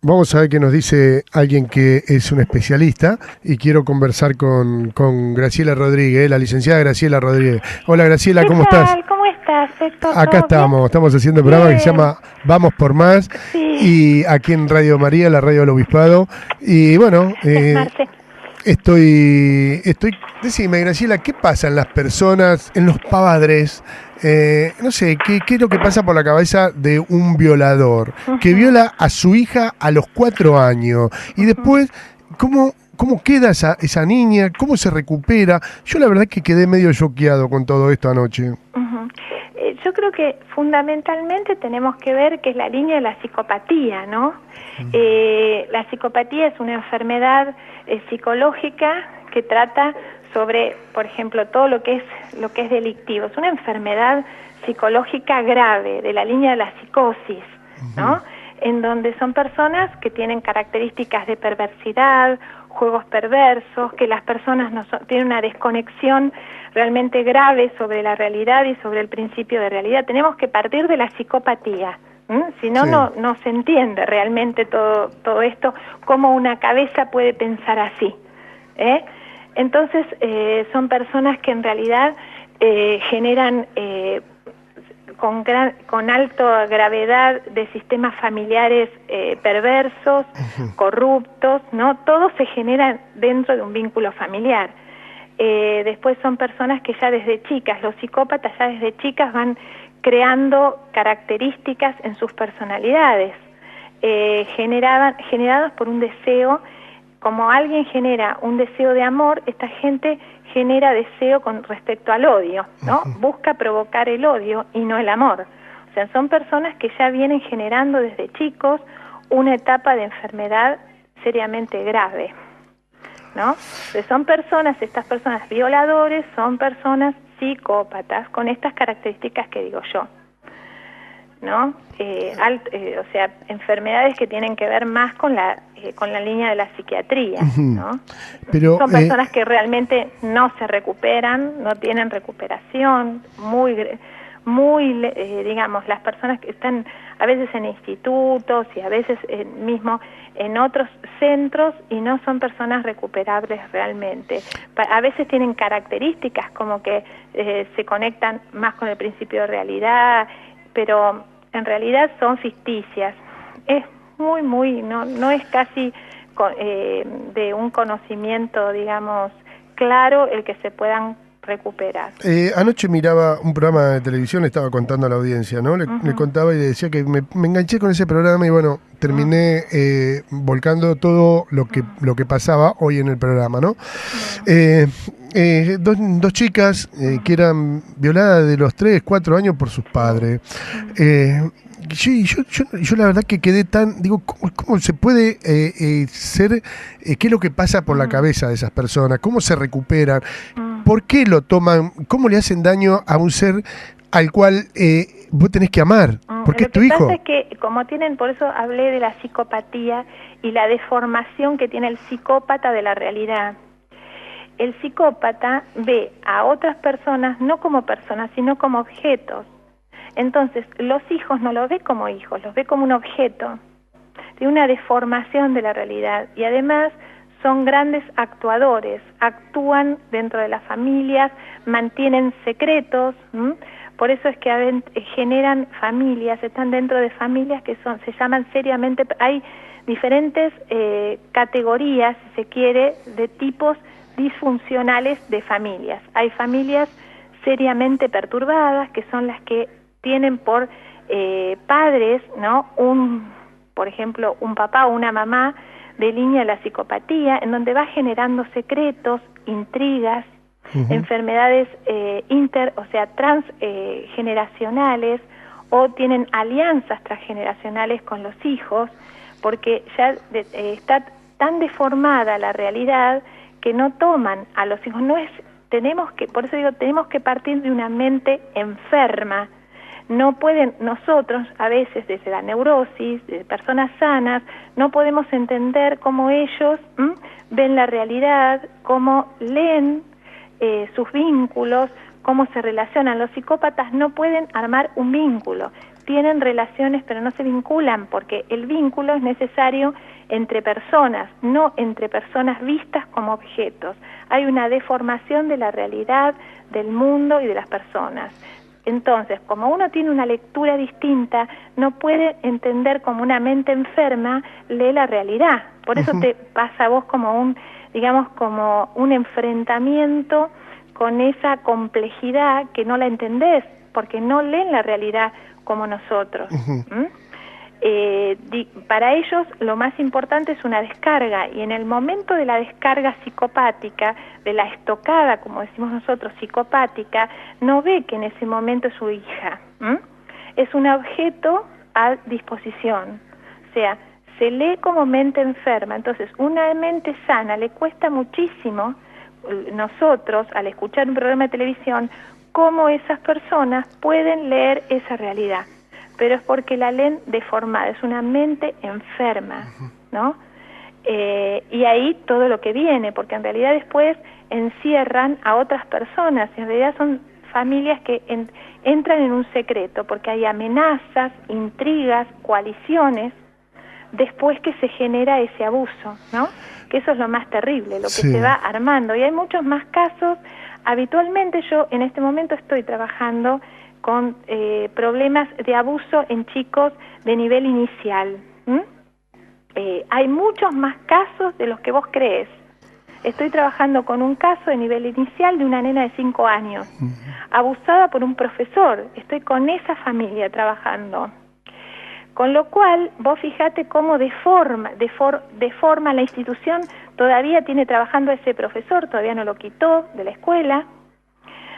Vamos a ver qué nos dice alguien que es un especialista y quiero conversar con Graciela Rodríguez, la licenciada Graciela Rodríguez. Hola Graciela, ¿Qué ¿cómo estás? tal? ¿Cómo estás, Héctor? Acá ¿Todo bien? estamos haciendo un programa que se Bien, llama Vamos por Más sí, y aquí en Radio María, la radio del Obispado. Y bueno, es Marce. decime Graciela, ¿qué pasa en las personas, en los padres? No sé, ¿qué es lo que pasa por la cabeza de un violador que Ujú, viola a su hija a los 4 años? Y ujú, después, ¿cómo queda esa niña? ¿Cómo se recupera? Yo la verdad que quedé medio choqueado con todo esto anoche. ujú. Yo creo que fundamentalmente tenemos que ver que es la línea de la psicopatía, ¿no? La psicopatía es una enfermedad psicológica que trata sobre, por ejemplo, todo lo que es delictivo. Es una enfermedad psicológica grave de la línea de la psicosis, ¿no? En donde son personas que tienen características de perversidad, juegos perversos, que las personas tienen una desconexión realmente grave sobre la realidad y sobre el principio de realidad. Tenemos que partir de la psicopatía. Si no, Sí, no se entiende realmente todo esto, cómo una cabeza puede pensar así. ¿Eh? Entonces, son personas que en realidad generan con alta gravedad de sistemas familiares perversos, corruptos, ¿no? Todo se genera dentro de un vínculo familiar. Después son personas que ya desde chicas, los psicópatas ya desde chicas van creando características en sus personalidades, generadas por un deseo. Como alguien genera un deseo de amor, esta gente genera deseo con respecto al odio, ¿no? Busca provocar el odio y no el amor. O sea, son personas que ya vienen generando desde chicos una etapa de enfermedad seriamente grave, ¿no? Entonces estas personas violadores, son personas psicópatas con estas características que digo yo, ¿no? O sea, enfermedades que tienen que ver más con la línea de la psiquiatría, ¿no? pero Son personas que realmente no se recuperan, no tienen recuperación, digamos, las personas que están a veces en institutos y a veces mismo en otros centros y no son personas recuperables realmente. A veces tienen características como que se conectan más con el principio de realidad, pero en realidad son ficticias. Es no es casi de un conocimiento, digamos, claro el que se puedan recuperar. anoche miraba un programa de televisión, le estaba contando a la audiencia, ¿no? Le Ujú, contaba y le decía que me enganché con ese programa y bueno, ujú, terminé volcando todo lo que pasaba hoy en el programa, ¿no? ujú, Eh, dos chicas que eran violadas de los 3 4 años por sus sí, padres. ujú, Eh, yo la verdad que quedé digo, ¿cómo se puede ser, qué es lo que pasa por la ujú, cabeza de esas personas? ¿Cómo se recuperan? ujú. ¿Por qué lo toman? ¿Cómo le hacen daño a un ser al cual vos tenés que amar? Porque Lo es tu que pasa hijo. es que como tienen, por eso hablé de la psicopatía y la deformación que tiene el psicópata de la realidad. El psicópata ve a otras personas no como personas, sino como objetos. Entonces, los hijos no los ve como hijos, los ve como un objeto. Tiene una deformación de la realidad y además son grandes actuadores, actúan dentro de las familias, mantienen secretos, por eso es que generan familias, están dentro de familias que se llaman seriamente, hay diferentes categorías, si se quiere, de tipos disfuncionales de familias. Hay familias seriamente perturbadas, que son las que tienen por padres, ¿no? Por ejemplo, un papá o una mamá de línea de la psicopatía, en donde va generando secretos, intrigas, Ujú. enfermedades transgeneracionales, o tienen alianzas transgeneracionales con los hijos, porque ya está tan deformada la realidad que no toman a los hijos. Por eso digo, tenemos que partir de una mente enferma. No pueden, nosotros a veces desde la neurosis, de personas sanas, no podemos entender cómo ellos ven la realidad, cómo leen sus vínculos, cómo se relacionan. Los psicópatas no pueden armar un vínculo, tienen relaciones pero no se vinculan, porque el vínculo es necesario entre personas, no entre personas vistas como objetos. Hay una deformación de la realidad, del mundo y de las personas. Entonces, como uno tiene una lectura distinta, no puede entender como una mente enferma lee la realidad. Por eso te pasa a vos como un, digamos, como un enfrentamiento con esa complejidad que no la entendés, porque no leen la realidad como nosotros. Para ellos lo más importante es una descarga, y en el momento de la descarga psicopática, de la estocada, como decimos nosotros, psicopática, no ve que en ese momento es su hija, es un objeto a disposición, o sea, se lee como mente enferma. Entonces, una mente sana le cuesta muchísimo, nosotros, al escuchar un programa de televisión, cómo esas personas pueden leer esa realidad. Pero es porque la leen deformada, es una mente enferma, ¿no? Y ahí todo lo que viene, porque en realidad después encierran a otras personas, en realidad son familias que entran en un secreto, porque hay amenazas, intrigas, coaliciones, después que se genera ese abuso, ¿no? Que eso es lo más terrible, lo que se va armando. Y hay muchos más casos. Habitualmente yo en este momento estoy trabajando con problemas de abuso en chicos de nivel inicial. Hay muchos más casos de los que vos crees. Estoy trabajando con un caso de nivel inicial de una nena de 5 años, abusada por un profesor. Estoy con esa familia trabajando. Con lo cual, vos fijate cómo deforma la institución. Todavía tiene trabajando a ese profesor, todavía no lo quitó de la escuela.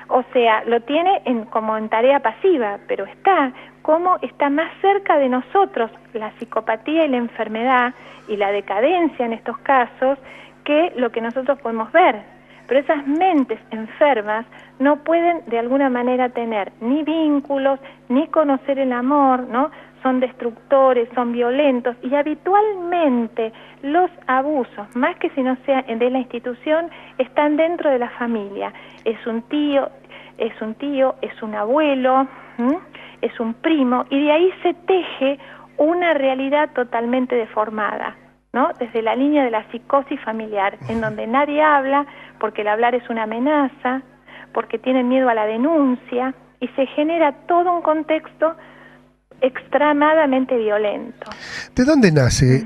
O sea, lo tiene como en tarea pasiva, pero está más cerca de nosotros la psicopatía y la enfermedad y la decadencia en estos casos que lo que nosotros podemos ver. Pero esas mentes enfermas no pueden de alguna manera tener ni vínculos, ni conocer el amor, ¿no? Son destructores, son violentos, y habitualmente los abusos, más que si no sea de la institución, están dentro de la familia. Es un tío, es un abuelo, es un primo, y de ahí se teje una realidad totalmente deformada, ¿no? Desde la línea de la psicosis familiar, en donde nadie habla, porque el hablar es una amenaza, porque tienen miedo a la denuncia, y se genera todo un contexto extremadamente violento. ¿De dónde nace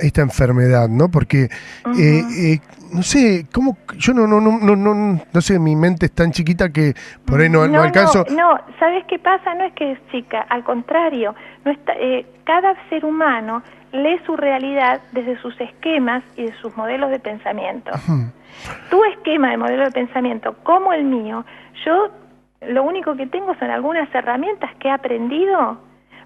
esta enfermedad, no? Porque no sé, cómo yo no sé, mi mente es tan chiquita que por ahí no alcanzo. No, ¿sabes qué pasa? No es que es chica, al contrario, no está, cada ser humano lee su realidad desde sus esquemas y de sus modelos de pensamiento. Tu esquema de modelo de pensamiento, como el mío, yo lo único que tengo son algunas herramientas que he aprendido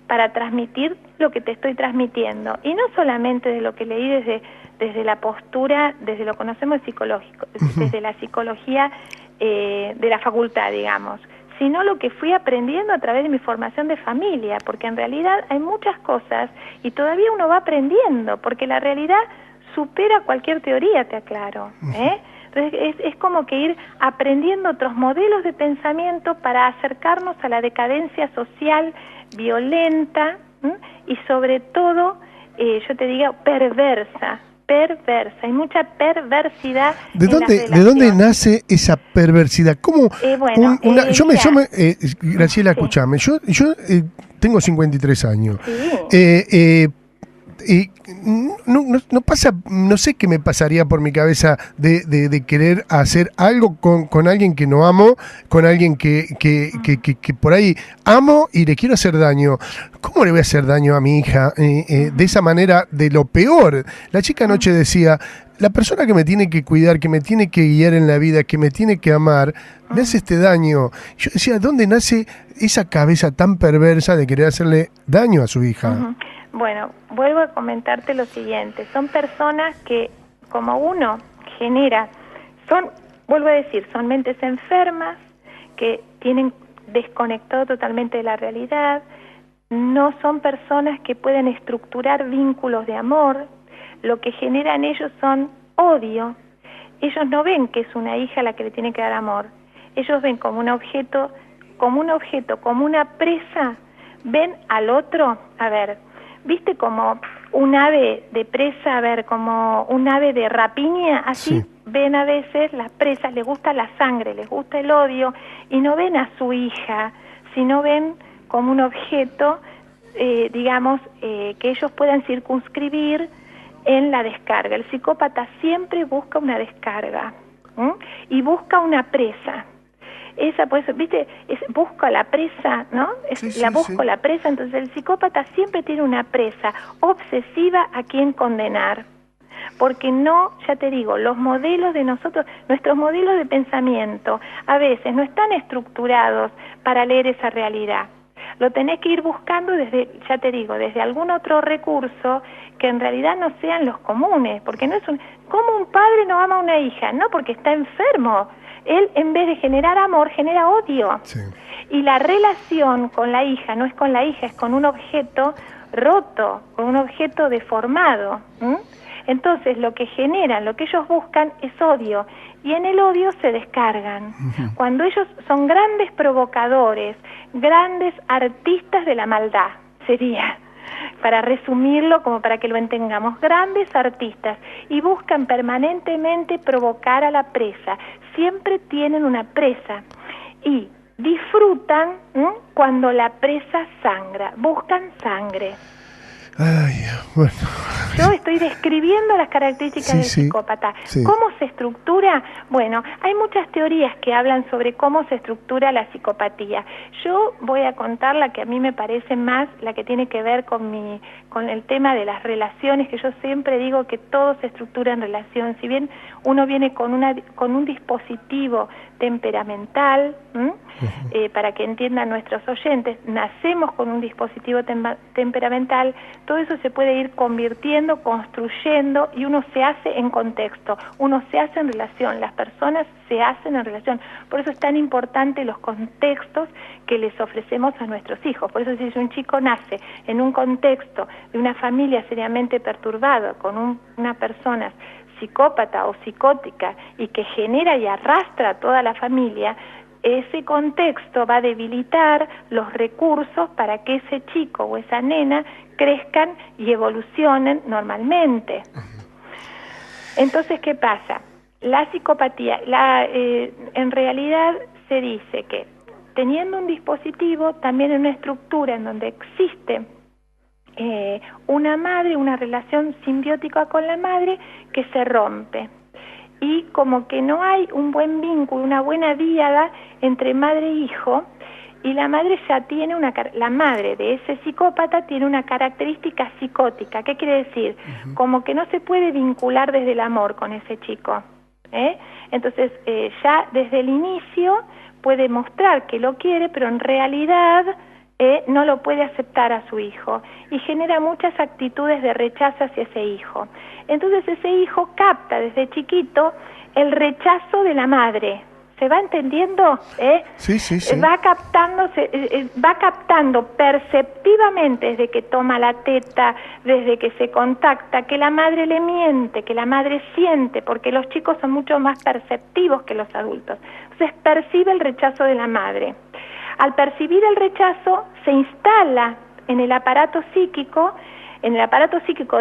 para transmitir lo que te estoy transmitiendo. Y no solamente de lo que leí desde la postura, desde lo conocemos psicológico, desde la psicología de la facultad, digamos, sino lo que fui aprendiendo a través de mi formación de familia, porque en realidad hay muchas cosas y todavía uno va aprendiendo, porque la realidad supera cualquier teoría, te aclaro, Entonces es como que ir aprendiendo otros modelos de pensamiento para acercarnos a la decadencia social violenta y sobre todo, yo te digo, perversa. Hay mucha perversidad. ¿De dónde nace esa perversidad? ¿Cómo? Graciela, escúchame, yo tengo 53 años. Y no pasa, no sé qué me pasaría por mi cabeza de querer hacer algo con alguien que no amo, con alguien que por ahí amo y le quiero hacer daño. ¿Cómo le voy a hacer daño a mi hija de esa manera, de lo peor? La chica anoche decía, la persona que me tiene que cuidar, que me tiene que guiar en la vida, que me tiene que amar, me hace este daño. Yo decía, ¿dónde nace esa cabeza tan perversa de querer hacerle daño a su hija? Bueno, vuelvo a comentarte lo siguiente. Son personas que, como uno genera, vuelvo a decir, son mentes enfermas, que tienen desconectado totalmente de la realidad, no son personas que pueden estructurar vínculos de amor, lo que generan ellos son odio. Ellos no ven que es una hija a la que le tiene que dar amor, ellos ven como un objeto como un objeto, como una presa, ven al otro, a ver, ¿viste como un ave de presa, a ver, como un ave de rapiña? Así ven a veces las presas, les gusta la sangre, les gusta el odio, y no ven a su hija, sino ven como un objeto, digamos, que ellos puedan circunscribir en la descarga. El psicópata siempre busca una descarga, y busca una presa. Esa, pues, ¿viste? Busca la presa, ¿no? La presa. Entonces el psicópata siempre tiene una presa obsesiva a quien condenar. Porque no, ya te digo, los modelos de nosotros, nuestros modelos de pensamiento, a veces no están estructurados para leer esa realidad. Lo tenés que ir buscando desde, ya te digo, desde algún otro recurso que en realidad no sean los comunes, porque no es ¿cómo un padre no ama a una hija? No, porque está enfermo. Él, en vez de generar amor, genera odio. Sí. Y la relación con la hija no es con la hija, es con un objeto roto, con un objeto deformado. Entonces, lo que generan, lo que ellos buscan es odio, y en el odio se descargan. Cuando ellos son grandes provocadores, grandes artistas de la maldad, sería, para resumirlo, como para que lo entendamos, grandes artistas, y buscan permanentemente provocar a la presa. Siempre tienen una presa y disfrutan cuando la presa sangra, buscan sangre. Ay, bueno. Yo estoy describiendo las características del psicópata. Sí. ¿Cómo se estructura? Bueno, hay muchas teorías que hablan sobre cómo se estructura la psicopatía. Yo voy a contar la que a mí me parece más, la que tiene que ver con el tema de las relaciones, que yo siempre digo que todo se estructura en relación. Si bien uno viene con un dispositivo temperamental, para que entiendan nuestros oyentes, nacemos con un dispositivo temperamental, todo eso se puede ir convirtiendo, construyendo, y uno se hace en contexto, uno se hace en relación, las personas se hacen en relación. Por eso es tan importante los contextos que les ofrecemos a nuestros hijos. Por eso si un chico nace en un contexto de una familia seriamente perturbada, con una persona psicópata o psicótica, y que genera y arrastra a toda la familia, ese contexto va a debilitar los recursos para que ese chico o esa nena crezcan y evolucionen normalmente. Entonces, ¿qué pasa? La psicopatía, en realidad se dice que teniendo un dispositivo, también en una estructura en donde existe una madre, una relación simbiótica con la madre que se rompe, y como que no hay un buen vínculo, una buena díada entre madre e hijo, y la madre ya tiene la madre de ese psicópata tiene una característica psicótica. ¿Qué quiere decir? Como que no se puede vincular desde el amor con ese chico, Entonces ya desde el inicio puede mostrar que lo quiere, pero en realidad no lo puede aceptar a su hijo, y genera muchas actitudes de rechazo hacia ese hijo. Entonces ese hijo capta desde chiquito el rechazo de la madre. ¿Se va entendiendo? Sí. Va captando perceptivamente desde que toma la teta, desde que se contacta, que la madre le miente, que la madre siente, porque los chicos son mucho más perceptivos que los adultos. Entonces percibe el rechazo de la madre. Al percibir el rechazo, se instala en el aparato psíquico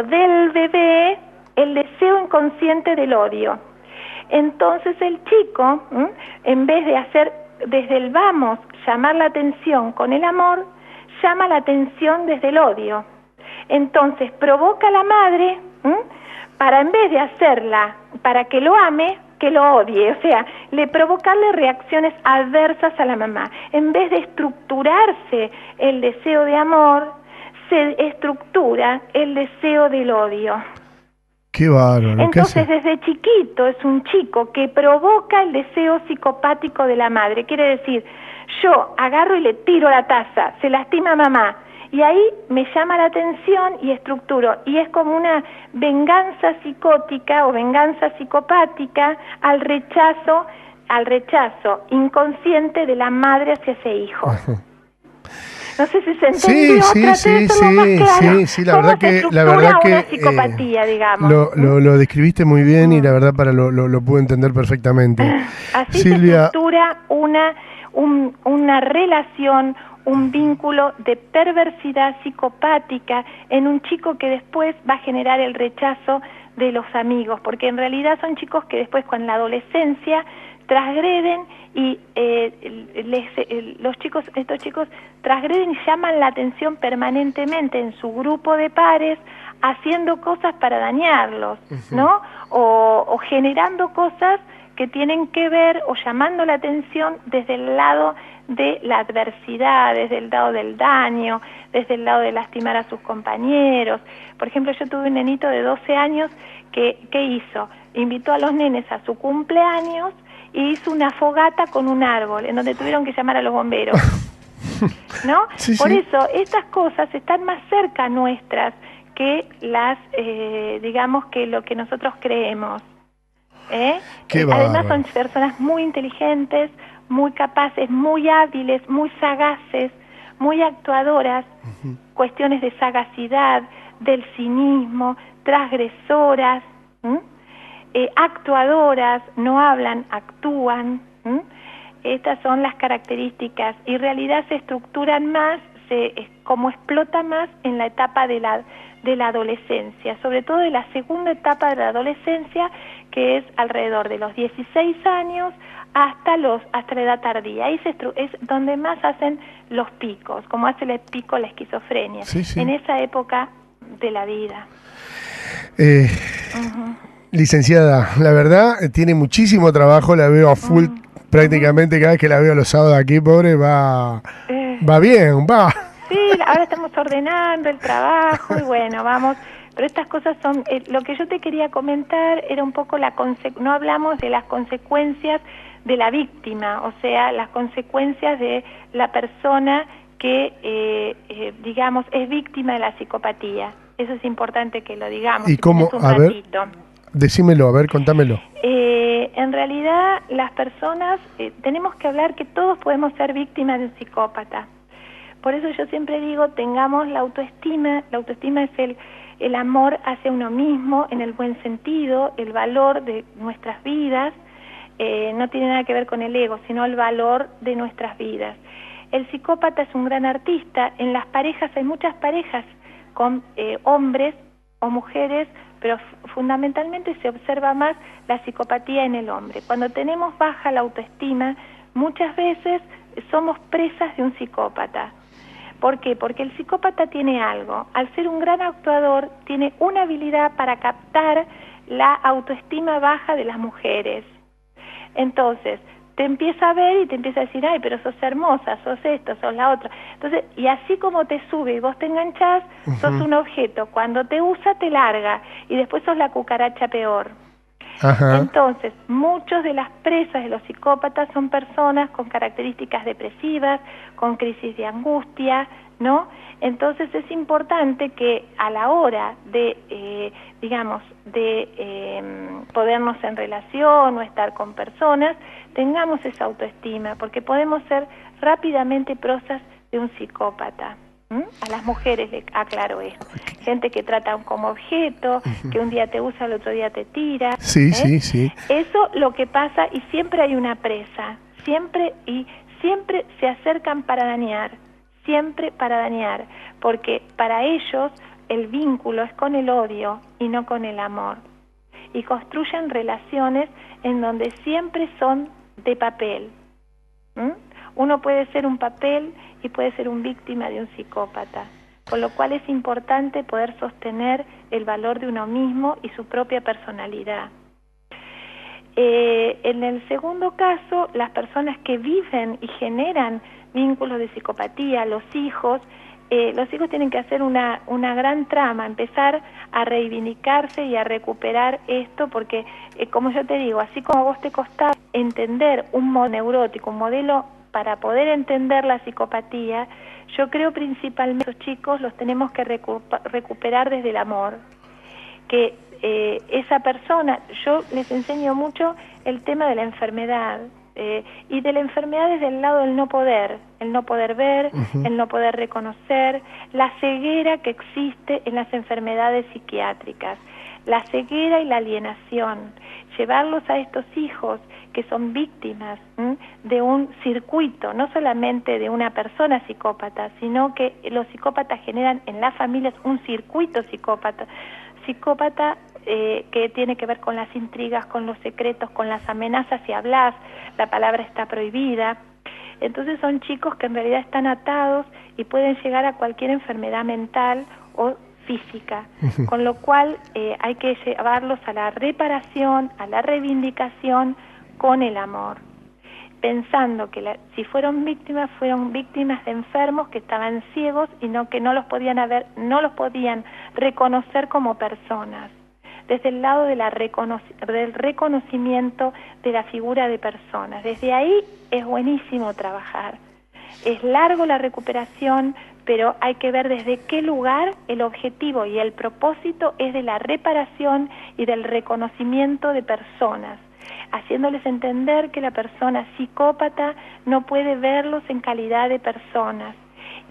del bebé, el deseo inconsciente del odio. Entonces el chico, en vez de hacer desde el vamos, llamar la atención con el amor, llama la atención desde el odio. Entonces provoca a la madre, para, en vez de hacerla para que lo ame, que lo odie, o sea, provocarle reacciones adversas a la mamá. En vez de estructurarse el deseo de amor, se estructura el deseo del odio. Qué bárbaro. Entonces, desde chiquito es un chico que provoca el deseo psicopático de la madre. Quiere decir, yo agarro y le tiro la taza, se lastima a mamá, y ahí me llama la atención y estructuro. Y es como una venganza psicótica o venganza psicopática al rechazo inconsciente de la madre hacia ese hijo. No sé si se entendió. Sí, la verdad que una psicopatía, digamos. Lo describiste muy bien, y la verdad lo pude entender perfectamente. Así Silvia, se estructura una relación, un vínculo de perversidad psicopática en un chico que después va a generar el rechazo de los amigos, porque en realidad son chicos que después con la adolescencia transgreden y estos chicos transgreden y llaman la atención permanentemente en su grupo de pares, haciendo cosas para dañarlos, ¿no? O generando cosas que tienen que ver o llamando la atención desde el lado de la adversidad, desde el lado del daño, desde el lado de lastimar a sus compañeros. Por ejemplo, yo tuve un nenito de 12 años que ¿hizo? Invitó a los nenes a su cumpleaños y hizo una fogata con un árbol, en donde tuvieron que llamar a los bomberos, ¿no? Sí, Por sí. eso, estas cosas están más cerca nuestras que las, digamos, que lo que nosotros creemos. Además son personas muy inteligentes, muy capaces, muy hábiles, muy sagaces, muy actuadoras, cuestiones de sagacidad, del cinismo, transgresoras, actuadoras, no hablan, actúan. Estas son las características y en realidad se estructuran más, como explota más en la etapa de la adolescencia, sobre todo de la segunda etapa de la adolescencia, que es alrededor de los 16 años hasta la edad tardía. Ahí es donde más hacen los picos, como hace el pico la esquizofrenia, en esa época de la vida. Licenciada, la verdad, tiene muchísimo trabajo, la veo a full prácticamente cada vez que la veo los sábados aquí, pobre, va bien, va. Sí, ahora estamos ordenando el trabajo y bueno, vamos, pero estas cosas son, lo que yo te quería comentar era un poco no hablamos de las consecuencias de la víctima, o sea, las consecuencias de la persona que, digamos, es víctima de la psicopatía. Eso es importante que lo digamos. ¿Y cómo? A ver, decímelo, a ver, contámelo. En realidad, las personas, tenemos que hablar que todos podemos ser víctimas de un psicópata. Por eso yo siempre digo, tengamos la autoestima. La autoestima es el amor hacia uno mismo, en el buen sentido, el valor de nuestras vidas. No tiene nada que ver con el ego, sino el valor de nuestras vidas. El psicópata es un gran artista. En las parejas, hay muchas parejas con hombres o mujeres, pero fundamentalmente se observa más la psicopatía en el hombre. Cuando tenemos baja la autoestima, muchas veces somos presas de un psicópata. ¿Por qué? Porque el psicópata tiene algo. Al ser un gran actuador, tiene una habilidad para captar la autoestima baja de las mujeres. Entonces, te empieza a ver y te empieza a decir, ay, pero sos hermosa, sos esto, sos la otra. Entonces, y así como te sube y vos te enganchás, sos un objeto. Cuando te usa, te larga. Y después sos la cucaracha peor. Entonces, muchos de las presas de los psicópatas son personas con características depresivas, con crisis de angustia, ¿no? Entonces es importante que a la hora de, podernos en relación o estar con personas, tengamos esa autoestima, porque podemos ser rápidamente presas de un psicópata. A las mujeres le aclaro esto. Gente que trata como objeto, que un día te usa, el otro día te tira. Sí, sí, sí. Eso lo que pasa, y siempre hay una presa, siempre se acercan para dañar, siempre para dañar, porque para ellos el vínculo es con el odio y no con el amor. Y construyen relaciones en donde siempre son de papel. Uno puede ser un papel y puede ser un víctima de un psicópata, con lo cual es importante poder sostener el valor de uno mismo y su propia personalidad. En el segundo caso, las personas que viven y generan vínculos de psicopatía, los hijos tienen que hacer una gran trama, empezar a reivindicarse y a recuperar esto, porque como yo te digo, así como a vos te costaba entender un modo neurótico, un modelo para poder entender la psicopatía, yo creo principalmente los chicos los tenemos que recuperar desde el amor, que esa persona, yo les enseño mucho el tema de la enfermedad, y de la enfermedad desde el lado del no poder, el no poder ver, el no poder reconocer, la ceguera que existe en las enfermedades psiquiátricas. la ceguera y la alienación, llevarlos a estos hijos que son víctimas de un circuito, no solamente de una persona psicópata, sino que los psicópatas generan en las familias un circuito psicópata que tiene que ver con las intrigas, con los secretos, con las amenazas. Si hablas, la palabra está prohibida. Entonces son chicos que en realidad están atados y pueden llegar a cualquier enfermedad mental o física, con lo cual hay que llevarlos a la reparación, a la reivindicación con el amor, pensando que si fueron víctimas de enfermos que estaban ciegos y que no los podían reconocer como personas, desde el lado de del reconocimiento de la figura de personas. Desde ahí es buenísimo trabajar. Es largo la recuperación, pero hay que ver desde qué lugar el objetivo y el propósito es de la reparación y del reconocimiento de personas, haciéndoles entender que la persona psicópata no puede verlos en calidad de personas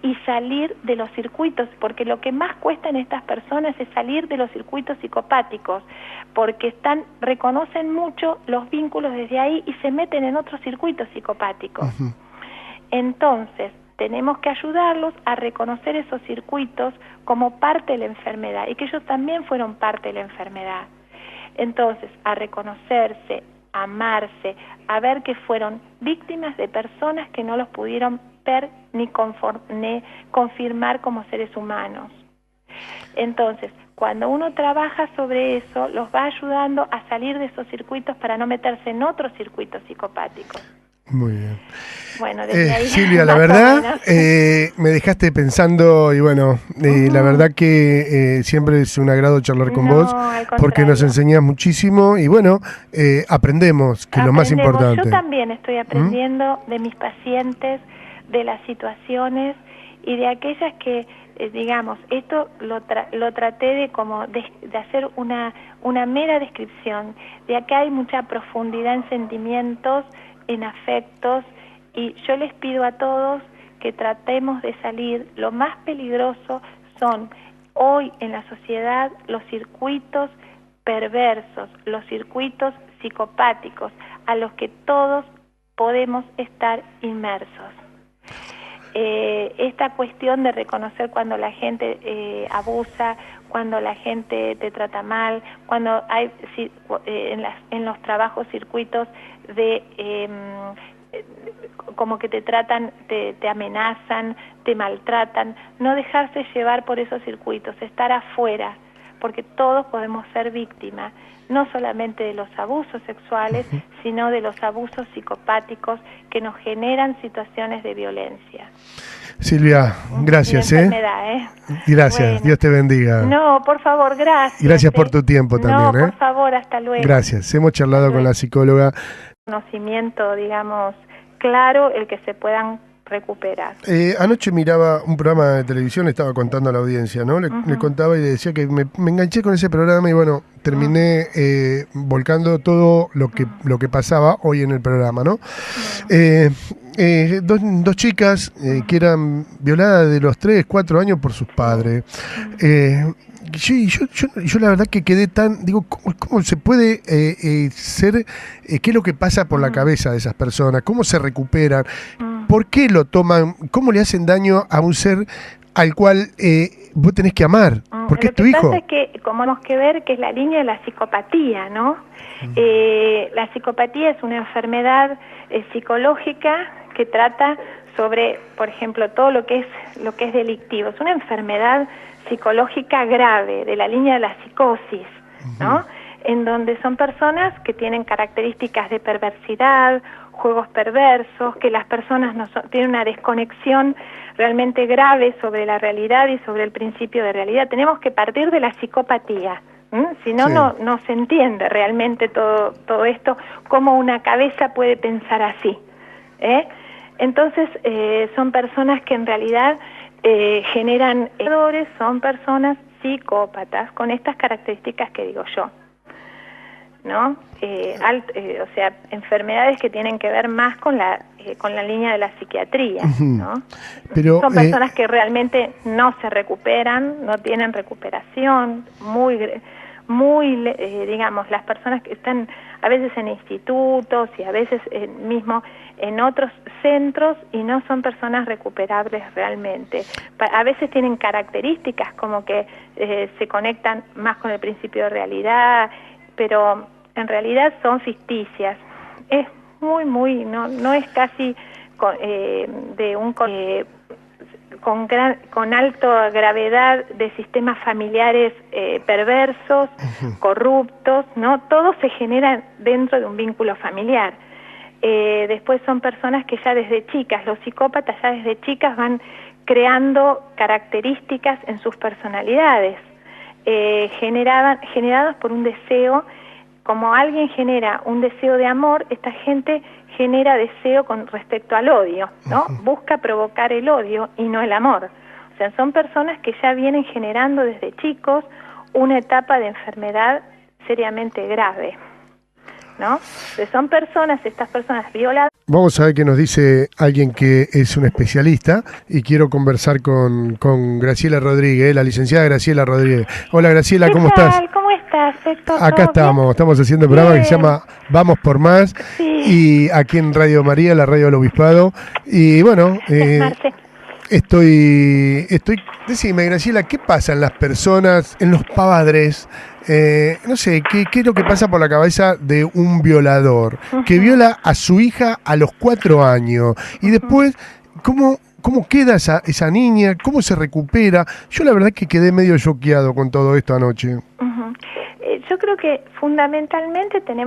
y salir de los circuitos, porque lo que más cuesta en estas personas es salir de los circuitos psicopáticos, porque reconocen mucho los vínculos desde ahí y se meten en otros circuitos psicopáticos. Entonces, tenemos que ayudarlos a reconocer esos circuitos como parte de la enfermedad y que ellos también fueron parte de la enfermedad. Entonces, a reconocerse, amarse, a ver que fueron víctimas de personas que no los pudieron ver ni confirmar como seres humanos. Entonces, cuando uno trabaja sobre eso, los va ayudando a salir de esos circuitos para no meterse en otros circuitos psicopáticos. Muy bien. Bueno, desde ahí, Silvia, la verdad, me dejaste pensando y bueno, la verdad que siempre es un agrado charlar con vos porque nos enseñás muchísimo y bueno, aprendemos, que es lo más importante. Yo también estoy aprendiendo de mis pacientes, de las situaciones y de aquellas que, digamos, esto lo traté de hacer una mera descripción. De acá hay mucha profundidad en sentimientos, en afectos, y yo les pido a todos que tratemos de salir. Lo más peligroso son hoy en la sociedad los circuitos perversos, los circuitos psicopáticos, a los que todos podemos estar inmersos. Esta cuestión de reconocer cuando la gente abusa, cuando la gente te trata mal, cuando hay en los trabajos circuitos de como que te tratan, te amenazan, te maltratan, no dejarse llevar por esos circuitos, estar afuera, porque todos podemos ser víctimas, no solamente de los abusos sexuales, sino de los abusos psicopáticos que nos generan situaciones de violencia. Silvia, gracias. Gracias, bueno. Dios te bendiga. No, por favor, gracias. Gracias por tu tiempo también. No, por favor, hasta luego. Gracias, hemos charlado con la psicóloga. Conocimiento, digamos, claro, el que se puedan recuperar. Anoche miraba un programa de televisión, le estaba contando a la audiencia, ¿no? Le contaba y le decía que me enganché con ese programa y bueno, terminé volcando todo lo que pasaba hoy en el programa, ¿no? Dos chicas que eran violadas de los 3, 4 años por sus padres. Yo la verdad que quedé digo, ¿cómo se puede ser? ¿Qué es lo que pasa por la cabeza de esas personas? ¿Cómo se recuperan? ¿Por qué lo toman? ¿Cómo le hacen daño a un ser al cual vos tenés que amar? Porque es tu hijo. Lo que pasa es que, como tenemos que ver, que es la línea de la psicopatía, ¿no? La psicopatía es una enfermedad psicológica que trata sobre, por ejemplo, todo lo que es delictivo. Es una enfermedad psicológica grave, de la línea de la psicosis, ¿no? En donde son personas que tienen características de perversidad, juegos perversos, que las personas tienen una desconexión realmente grave sobre la realidad y sobre el principio de realidad. Tenemos que partir de la psicopatía, si no, no se entiende realmente todo esto, cómo una cabeza puede pensar así, Entonces, son personas que en realidad generan errores, son personas psicópatas con estas características que digo yo, ¿no? O sea, enfermedades que tienen que ver más con la línea de la psiquiatría, ¿no? Pero, son personas que realmente no se recuperan, no tienen recuperación, digamos, las personas que están a veces en institutos y a veces mismo en otros centros y no son personas recuperables realmente. A veces tienen características como que se conectan más con el principio de realidad, pero en realidad son ficticias. Es no es casi con alta gravedad de sistemas familiares perversos, corruptos, ¿no? Todo se genera dentro de un vínculo familiar. Después son personas que ya desde chicas, los psicópatas ya desde chicas van creando características en sus personalidades, generadas por un deseo. Como alguien genera un deseo de amor, esta gente genera deseo con respecto al odio, ¿no? Busca provocar el odio y no el amor. O sea, son personas que ya vienen generando desde chicos una etapa de enfermedad seriamente grave, ¿no? Entonces son estas personas violadas. Vamos a ver qué nos dice alguien que es un especialista y quiero conversar con Graciela Rodríguez, la licenciada Graciela Rodríguez. Hola Graciela, ¿cómo estás? ¿Cómo estás, Héctor? Acá estamos haciendo un programa que se llama Vamos por Más, y aquí en Radio María, la radio del Obispado. Y bueno, decime Graciela, ¿qué pasa en las personas, en los padres? No sé, ¿qué es lo que pasa por la cabeza de un violador que viola a su hija a los 4 años? Y después, ¿cómo queda esa niña? ¿Cómo se recupera? Yo la verdad que quedé medio choqueado con todo esto anoche. Yo creo que fundamentalmente tenemos